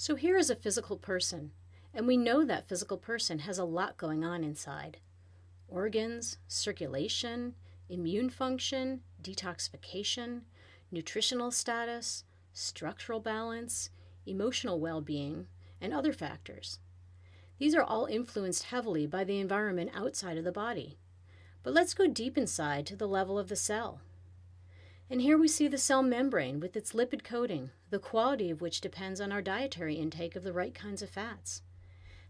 So here is a physical person, and we know that physical person has a lot going on inside. Organs, circulation, immune function, detoxification, nutritional status, structural balance, emotional well-being, and other factors. These are all influenced heavily by the environment outside of the body. But let's go deep inside to the level of the cell. And here we see the cell membrane with its lipid coating, the quality of which depends on our dietary intake of the right kinds of fats.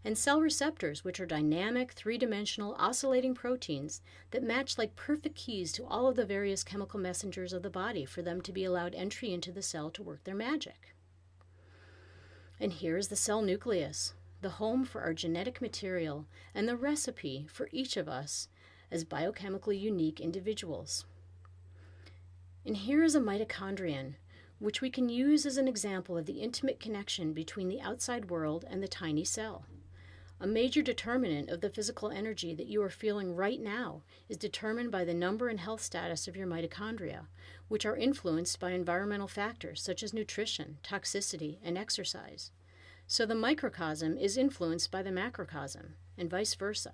And cell receptors, which are dynamic, three-dimensional, oscillating proteins that match like perfect keys to all of the various chemical messengers of the body for them to be allowed entry into the cell to work their magic. And here is the cell nucleus, the home for our genetic material and the recipe for each of us as biochemically unique individuals. And here is a mitochondrion, which we can use as an example of the intimate connection between the outside world and the tiny cell. A major determinant of the physical energy that you are feeling right now is determined by the number and health status of your mitochondria, which are influenced by environmental factors such as nutrition, toxicity, and exercise. So the microcosm is influenced by the macrocosm, and vice versa.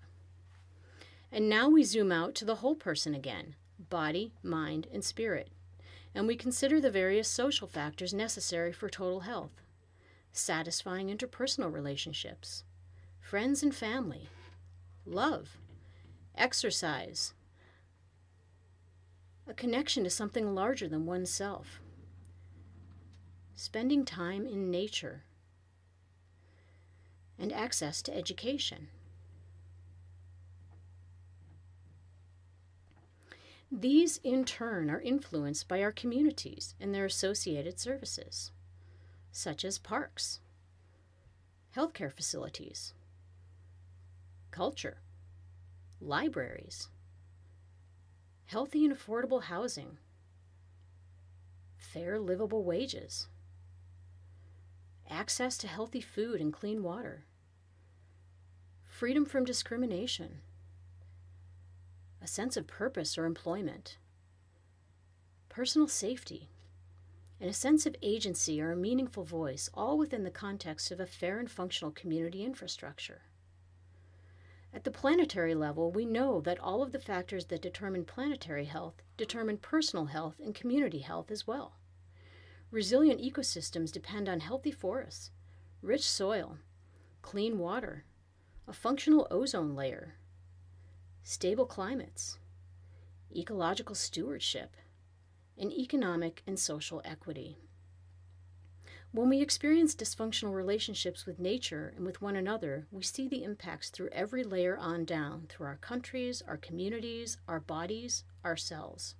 And now we zoom out to the whole person again, body, mind, and spirit, and we consider the various social factors necessary for total health: satisfying interpersonal relationships, friends and family, love, exercise, a connection to something larger than oneself, spending time in nature, and access to education. These, in turn, are influenced by our communities and their associated services, such as parks, healthcare facilities, culture, libraries, healthy and affordable housing, fair livable wages, access to healthy food and clean water, freedom from discrimination, a sense of purpose or employment, personal safety, and a sense of agency or a meaningful voice, all within the context of a fair and functional community infrastructure. At the planetary level, we know that all of the factors that determine planetary health determine personal health and community health as well. Resilient ecosystems depend on healthy forests, rich soil, clean water, a functional ozone layer, stable climates, ecological stewardship, and economic and social equity. When we experience dysfunctional relationships with nature and with one another, we see the impacts through every layer on down, through our countries, our communities, our bodies, ourselves.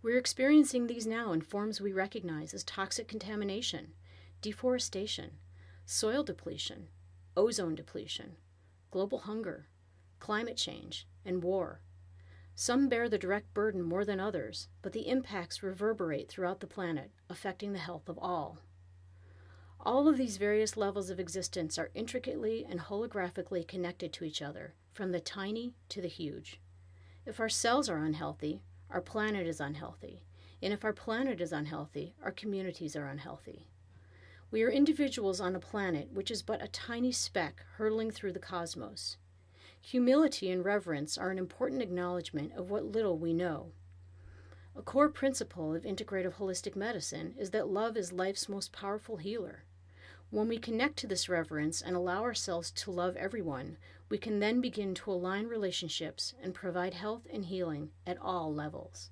We're experiencing these now in forms we recognize as toxic contamination, deforestation, soil depletion, ozone depletion, global hunger, climate change, and war. Some bear the direct burden more than others, but the impacts reverberate throughout the planet, affecting the health of all. All of these various levels of existence are intricately and holographically connected to each other, from the tiny to the huge. If our cells are unhealthy, our planet is unhealthy, and if our planet is unhealthy, our communities are unhealthy. We are individuals on a planet which is but a tiny speck hurtling through the cosmos. Humility and reverence are an important acknowledgement of what little we know. A core principle of integrative holistic medicine is that love is life's most powerful healer. When we connect to this reverence and allow ourselves to love everyone, we can then begin to align relationships and provide health and healing at all levels.